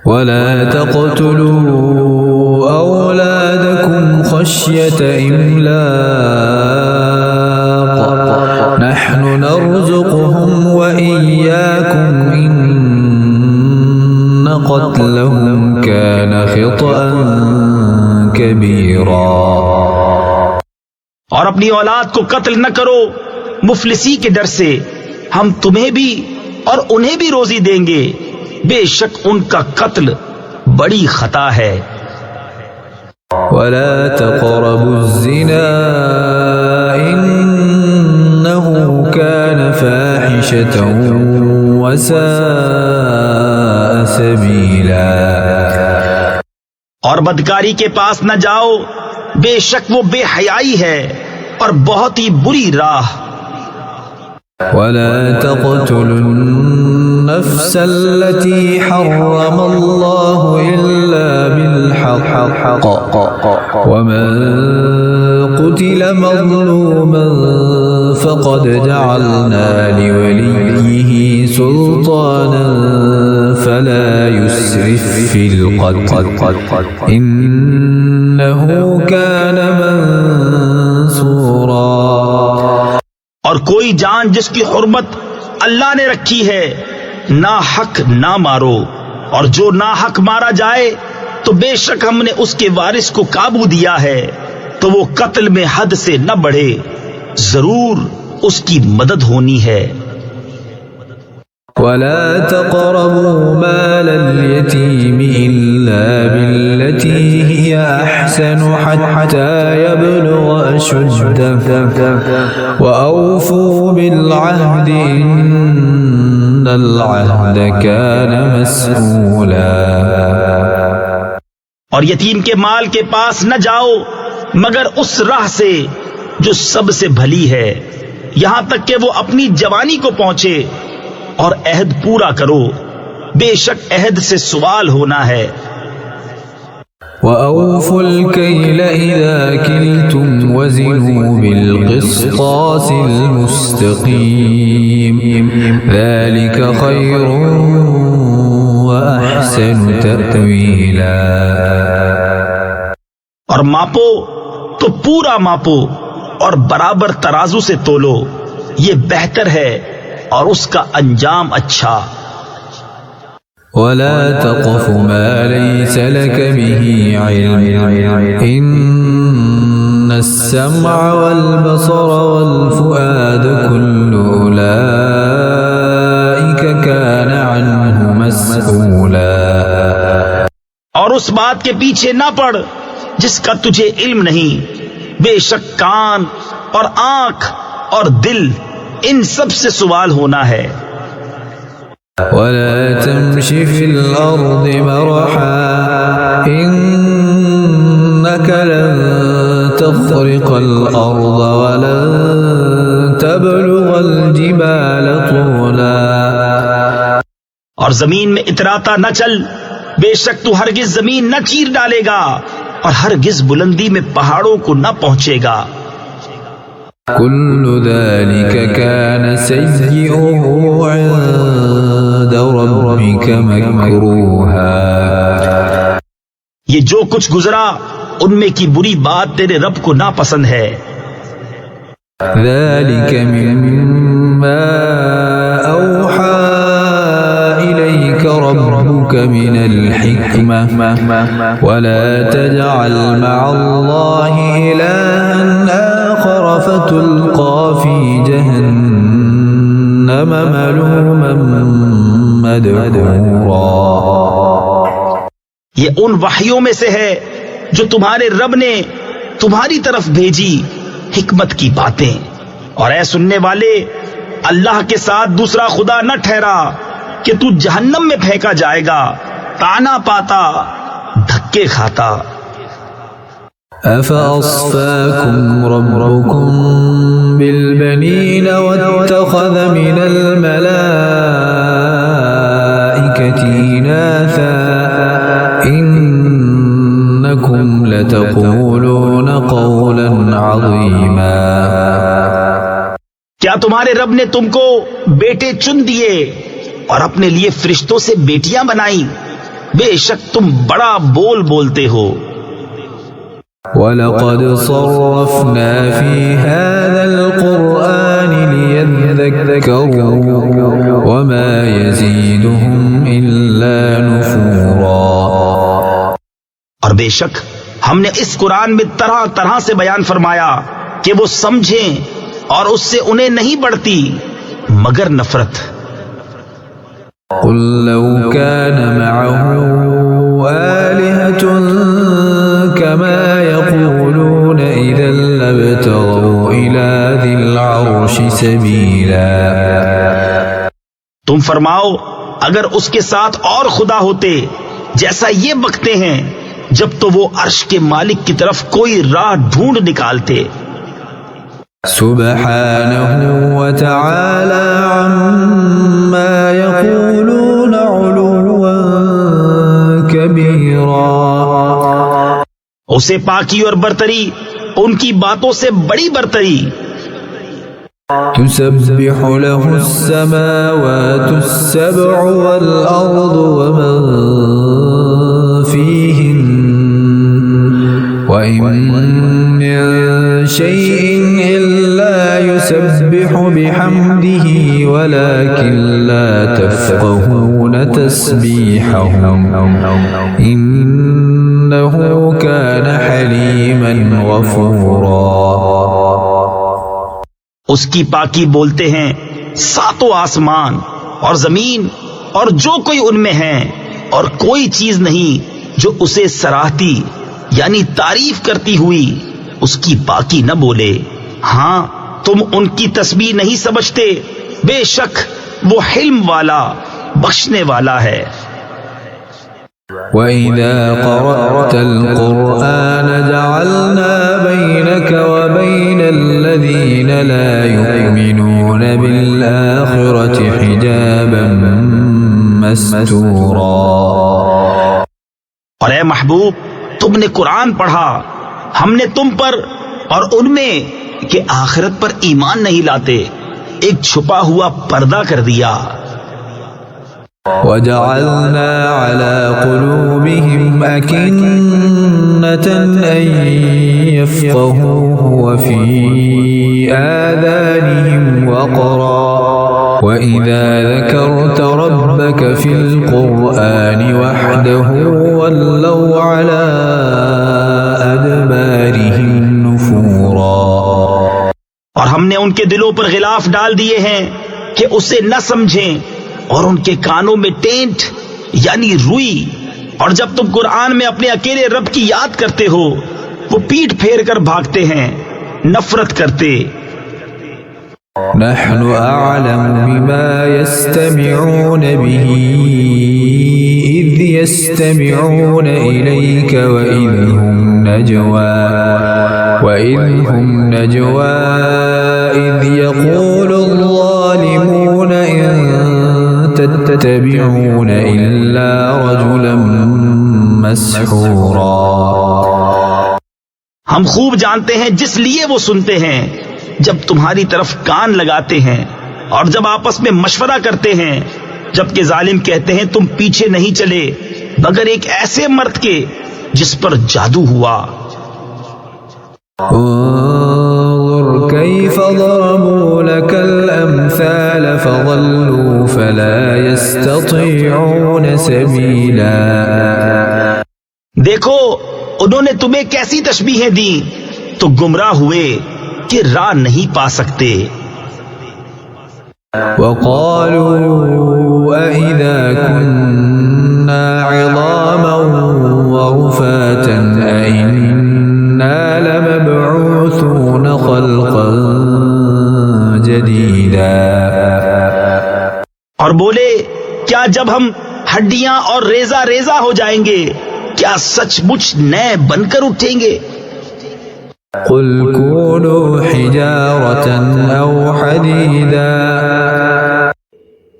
ولا تقتلوا أولادكم خشية إملاق نحن نرزقهم وإياكم إن قتلهم كان خطأ كبيرا۔ اور اپنی اولاد کو قتل نہ کرو مفلسی کے ڈر سے، ہم تمہیں بھی اور انہیں بھی روزی دیں گے، بے شک ان کا قتل بڑی خطا ہے۔ ولا تقربوا الزنا إنه كان فاحشة وساء سبيلا۔ اور بدکاری کے پاس نہ جاؤ، بے شک وہ بے حیائی ہے اور بہت ہی بری راہ۔ ولا تقتلوا النفس التي حرم الله إلا بالحق ومن قتل مظلوما فقد جعلنا لوليه سلطانا فلا يسرف في القتل إنه كان منصورا۔ اور کوئی جان جس کی حرمت اللہ نے رکھی ہے ناحق نہ مارو، اور جو ناحق مارا جائے تو بے شک ہم نے اس کے وارث کو قابو دیا ہے تو وہ قتل میں حد سے نہ بڑھے، ضرور اس کی مدد ہونی ہے۔ ولا تقربوا مال اليتيم إلا بالتي هي أحسن حتى يبلغ أشده وأوفوا بالعهد إن العهد كان مسؤولا۔ اور یتیم کے مال کے پاس نہ جاؤ مگر اس راہ سے جو سب سے بھلی ہے، یہاں تک کہ وہ اپنی جوانی کو پہنچے، اور عہد پورا کرو، بے شک عہد سے سوال ہونا ہے۔ وَأَوْفُوا الْكَيْلَ إِذَا كِلْتُمْ وَزِنُوا بِالْقِسْطَاسِ الْمُسْتَقِيمِ ذَلِكَ خَيْرٌ وَأَحْسَنُ تَأْوِيلًا۔ اور ماپو تو پورا ماپو اور برابر ترازو سے تولو، یہ بہتر ہے اور اس کا انجام اچھا۔ ولا تقف ما ليس لك به علم إن السمع والبصر والفؤاد كل أولئك كان عنه مسؤولا۔ اور اس بات کے پیچھے نہ پڑ جس کا تجھے علم نہیں، بے شک کان اور آنکھ اور دل ان سب سے سوال ہونا ہے۔ ولا تمش في الأرض مرحا إنك لن تخرق الأرض ولن تبلغ الجبال طولا۔ اور زمین میں اتراتا نہ چل، بے شک تو ہرگز زمین نہ چیر ڈالے گا اور ہرگز بلندی میں پہاڑوں کو نہ پہنچے گا۔ كل ذلك كان سيئه عند ربك مكروها۔ یہ جو کچھ گزرا ان میں کی بری بات تیرے رب کو ناپسند ہے۔ ذلك مما أوحى إليك ربك من الحكمة ولا تجعل مع الله إلها آخر فتلقى في جهنم ملوما مدحورا۔ یہ ان وحیوں میں سے ہے جو تمہارے رب نے تمہاری طرف بھیجی، حکمت کی باتیں۔ اور اے سننے والے، اللہ کے ساتھ دوسرا خدا نہ ٹھہرا کہ تو جہنم میں پھینکا جائے گا، طعنہ پاتا، دھکے کھاتا۔ أفأصفاكم ربكم بالبنين واتخذ من الملائكة إناثا إنكم لتقولون قولا عظيما۔ کیا تمہارے رب نے تم کو بیٹے چن دیے اور اپنے لیے فرشتوں سے بیٹیاں بنائیں؟ بے شک تم بڑا بول بولتے ہو۔ وَلَقَدْ صَرَّفْنَا فِي هَذَا الْقُرْآنِ لِيَذَّكَّرُوا وَمَا يَزِيدُهُمْ إِلَّا نُفُورًا۔ اور بے شک ہم نے اس قرآن میں طرح طرح سے بیان فرمایا کہ وہ سمجھیں، اور اس سے انہیں نہیں بڑھتی مگر نفرت۔ قُل لَّوْ كَانَ مَعَهُ آلِهَةٌ كَمَا يَقُولُونَ إِذًا لَّابْتَغَوْا إِلَىٰ ذِي الْعَرْشِ سَبِيلًا۔ تم فرماؤ اگر اس کے ساتھ اور خدا ہوتے جیسا یہ بکتے ہیں، جب تو وہ عرش کے مالک کی طرف کوئی راہ ڈھونڈ نکالتے۔ سبحانہ وتعالی عما یقولون علوا کبیرا۔ اسے پاکی اور برتری ان کی باتوں سے بڑی برتری۔ تسبح له السماوات السبع والأرض ومن فيهن وإن من شيء إلا يسبح بحمده ولكن لا تفقهون تسبيحهم إنه كان حليما غفورا۔ اس کی پاکی بولتے ہیں ساتوں آسمان اور زمین اور جو کوئی ان میں ہے، اور کوئی چیز نہیں جو اسے سراہتی یعنی تعریف کرتی ہوئی اس کی پاکی نہ بولے۔ ہاں تم ان کی تسبیح نہیں سمجھتے، بے شک وہ حلم والا بخشنے والا ہے۔ وَإِذَا قَرَأْتَ الْقُرْآنَ جَعَلْنَا بَيْنَكَ وَبَيْنَ الَّذِينَ لَا يُؤْمِنُونَ بِالْآخِرَةِ حِجَابًا مَسْتُورًا۔ اور اے محبوب تم نے قرآن پڑھا، ہم نے تم پر اور ان میں کہ آخرت پر ایمان نہیں لاتے ایک چھپا ہوا پردہ کر دیا۔ وَجَعَلْنَا عَلَى قُلُوبِهِمْ أَكِنَّةً أَن يَفْقَهُوهُ وَفِي آذَانِهِمْ وَقْرًا وَإِذَا ذَكَرْتَ رَبَّكَ فِي الْقُرْآنِ وَحْدَهُ وَلَّوْا عَلَى أَدْبَارِهِمْ نُفُورًا۔ اور ہم نے ان کے دلوں پر غلاف ڈال دیے ہیں کہ اسے نہ سمجھیں، اور ان کے کانوں میں ٹینٹ یعنی روئی، اور جب تم قرآن میں اپنے اکیلے رب کی یاد کرتے ہو وہ پیٹھ پھیر کر بھاگتے ہیں، نفرت کرتے۔ نحن أعلم بما يستمعون به إذ يستمعون إليك وإذ هم نجوى إذ يقول الظالمون إن تتبعون إلا رجلا مسحورا۔ ہم خوب جانتے ہیں جس لیے وہ سنتے ہیں جب تمہاری طرف کان لگاتے ہیں، اور جب آپس میں مشورہ کرتے ہیں، جبکہ ظالم کہتے ہیں تم پیچھے نہیں چلے مگر ایک ایسے مرد کے جس پر جادو ہوا۔ انظر كيف ضربوا لك الأمثال فضلوا فلا يستطيعون سبيلا۔ دیکھو انہوں نے تمہیں کیسی تشبیہیں دی تو گمراہ ہوئے کہ راہ نہیں پا سکتے۔ وقالوا أئذا كنا عظاما ورفاتا أئنا لمبعوثون خلقا جديدا۔ اور بولے کیا جب ہم ہڈیاں اور ریزہ ریزہ ہو جائیں گے کیا سچ مچ نئے بن کر اٹھیں گے؟ قل كونوا حجارة أو حديدا۔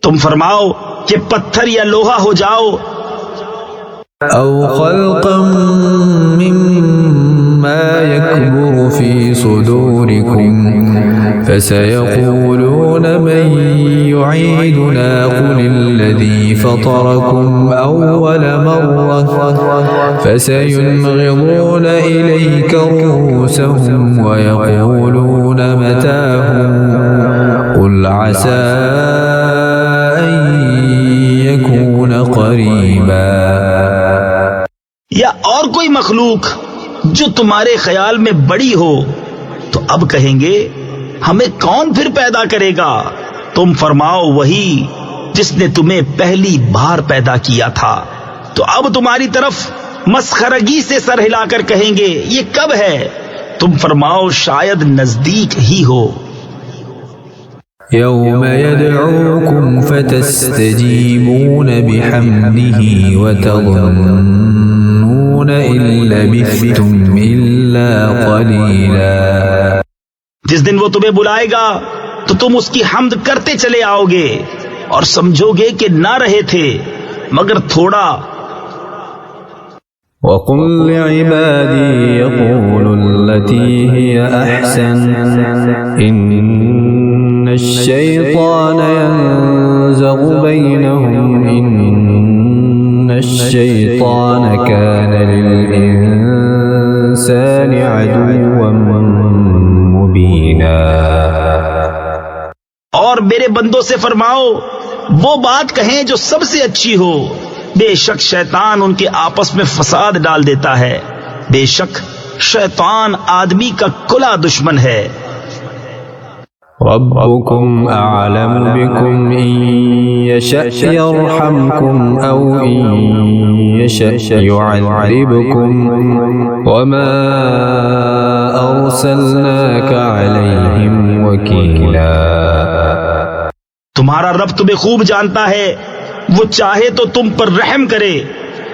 تم فرماؤ کہ پتھر یا لوہا ہو جاؤ، أو خلقا مما يكبر في صدوركم فسيقولون من يعيدنا قل الذي فطركم أول مرة فسينغضون إليك رؤوسهم ويقولون متاه قل عسى أن يكون قريبا. یا اور کوئی مخلوق جو تمہارے خیال میں بڑی ہو تو اب کہیں گے ہمیں کون پھر پیدا کرے گا؟ تم فرماؤ وہی جس نے تمہیں پہلی بار پیدا کیا تھا. تو اب تمہاری طرف مسخرگی سے سر ہلا کر کہیں گے یہ کب ہے؟ تم فرماؤ شاید نزدیک ہی ہو. يوم يدعوكم فتستجيبون بحمده وتظنون إن لبثتم إلا قليلا. جس دن وہ تمہیں بلائے گا تو تم اس کی حمد کرتے چلے آؤ گے اور سمجھو گے کہ نہ رہے تھے مگر تھوڑا. وَقُلْ لِعِبَادِي يَقُولُوا الَّتِي هِيَ أَحْسَنُ إِنَّ الشَّيْطَانَ يَنزَغُ بَيْنَهُمْ إِنَّ الشَّيْطَانَ كَانَ لِلْإِنسَانِ عَدُوًّا مُبِينًا. اور میرے بندوں سے فرماؤ وہ بات کہیں جو سب سے اچھی ہو. بے شک شیطان ان کے آپس میں فساد ڈال دیتا ہے. بے شک شیطان آدمی کا کھلا دشمن ہے. ربكم أعلم بكم إن يشأ يرحمكم أو إن يشأ يعذبكم وما أرسلناك عليهم وكيلا. تمہارا رب تمہیں خوب جانتا ہے. وہ چاہے تو تم پر رحم کرے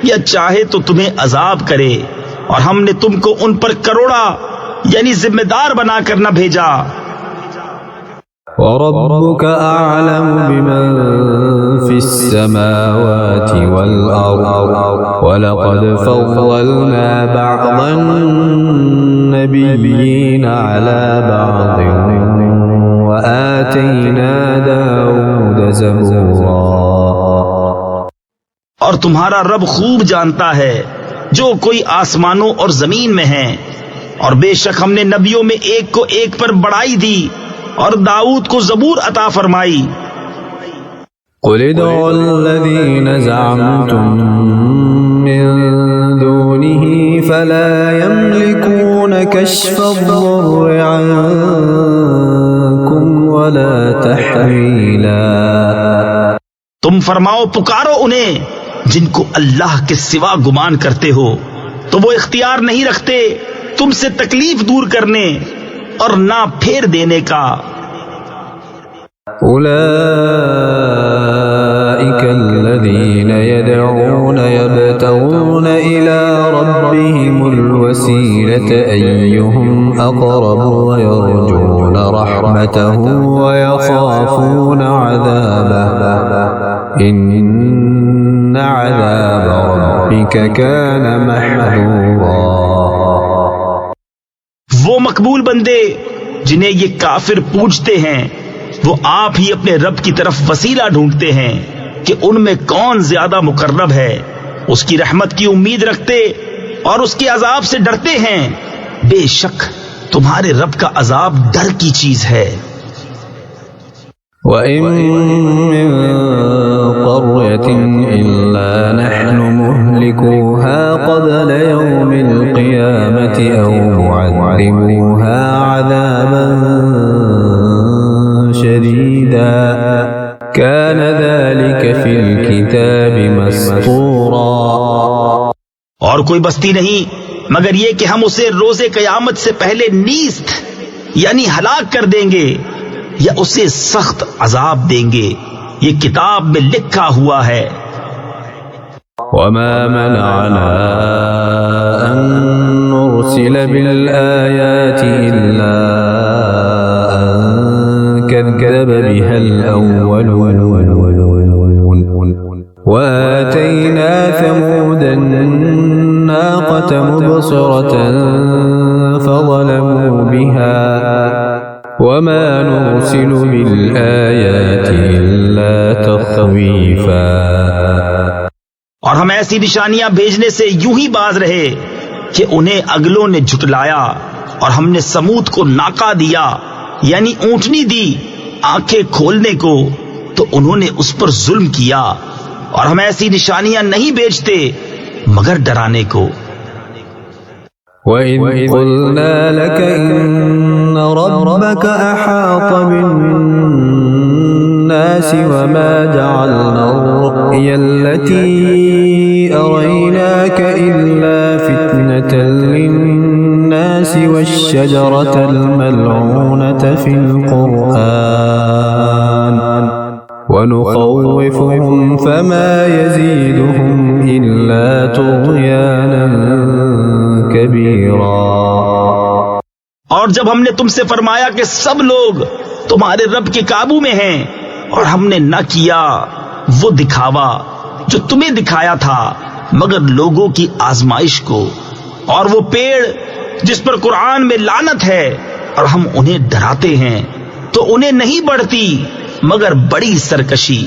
یا چاہے تو تمہیں عذاب کرے اور ہم نے تم کو ان پر کروڑا یعنی ذمہ دار بنا کر نہ بھیجا. وَرَبُّكَ أَعْلَمُ بِمَن فِي السَّمَاوَاتِ وَالْأَرْضِ وَلَقَدْ فَضَّلْنَا بَعْضَ النَّبِيِّينَ عَلَى بَعْضٍ وَآتَيْنَا دَاوُودَ زَبُورًا. اور تمہارا رب خوب جانتا ہے جو کوئی آسمانوں اور زمین میں ہیں، اور بے شک ہم نے نبیوں میں ایک کو ایک پر بڑائی دی اور داؤد کو زبور عطا فرمائی. قل ادعوا الذين زعمتم من دونه فلا يملكون كشف الضر عنكم ولا تحويلا. تم فرماؤ پکارو انہیں جن کو اللہ کے سوا گمان کرتے ہو تو وہ اختیار نہیں رکھتے تم سے تکلیف دور کرنے اور نہ پھیر دینے کا. أولئك الذين يدعون يبتغون إلى ربهم الوسيلة أيهم أقرب ويرجون رحمته ويخافون عذابه إن عذاب ربك كان محذورا. وہ مقبول بندے جنہیں یہ کافر پوجتے ہیں وہ آپ ہی اپنے رب کی طرف وسیلہ ڈھونڈتے ہیں کہ ان میں کون زیادہ مقرب ہے. اس کی رحمت کی امید رکھتے اور اس کے عذاب سے ڈرتے ہیں. بے شک تمہارے رب کا عذاب ڈر کی چیز ہے. وَإِن مِّن قَرْيَةٍ إِلَّا نَحْنُ مُهْلِكُوهَا قَبْلَ يَوْمِ الْقِيَامَةِ أَوْ مُعَذِّبُوهَا عَذَابًا شَدِيدًا كَانَ ذَلِكَ فِي الْكِتَابِ مَسْطُورًا. اور کوئی بستی نہیں مگر یہ کہ ہم اسے روز قیامت سے پہلے نیست یعنی ہلاک کر دیں گے یا اسے سخت عذاب دیں گے. یہ کتاب میں لکھا ہوا ہے. وَمَا مَنَعَنَا أَن نُرْسِلَ بِالْآيَاتِ إِلَّا أَن كَذَّبَ بِهَا الْأَوَّلُونَ وَآتَيْنَا ثَمُودَ النَّاقَةَ مُبْصِرَةً فَظَلَمُوا بِهَا وما نرسل بالآيات إلا تخويفا اور ہم ایسی نشانیاں بھیجنے سے یوں ہی باز رہے کہ انہیں اگلوں نے جھٹلایا، اور ہم نے سمود کو ناکا دیا یعنی اونٹنی دی آنکھیں کھولنے کو، تو انہوں نے اس پر ظلم کیا، اور ہم ایسی نشانیاں نہیں بھیجتے مگر ڈرانے کو۔ وَإِذْ قُلْنَا لَكَ إِنَّ رَبَّكَ أَحَاطَ بِالنَّاسِ وَمَا جَعَلْنَا الرُّؤْيَا الَّتِي أَرَيْنَاكَ إِلَّا فِتْنَةً لِلنَّاسِ وَالشَّجَرَةَ الْمَلْعُونَةَ فِي الْقُرْآنِ وَنُخَوِّفُهُمْ فَمَا يَزِيدُهُمْ إِلَّا طُغْيَانًا كَبِيرًا۔ اور جب ہم نے تم سے فرمایا کہ سب لوگ تمہارے رب کے قابو میں ہیں، اور ہم نے نہ کیا وہ دکھاوا جو تمہیں دکھایا تھا مگر لوگوں کی آزمائش کو، اور وہ پیڑ جس پر قرآن میں لعنت ہے، اور ہم انہیں ڈراتے ہیں تو انہیں نہیں بڑھتی مگر بڑی سرکشی۔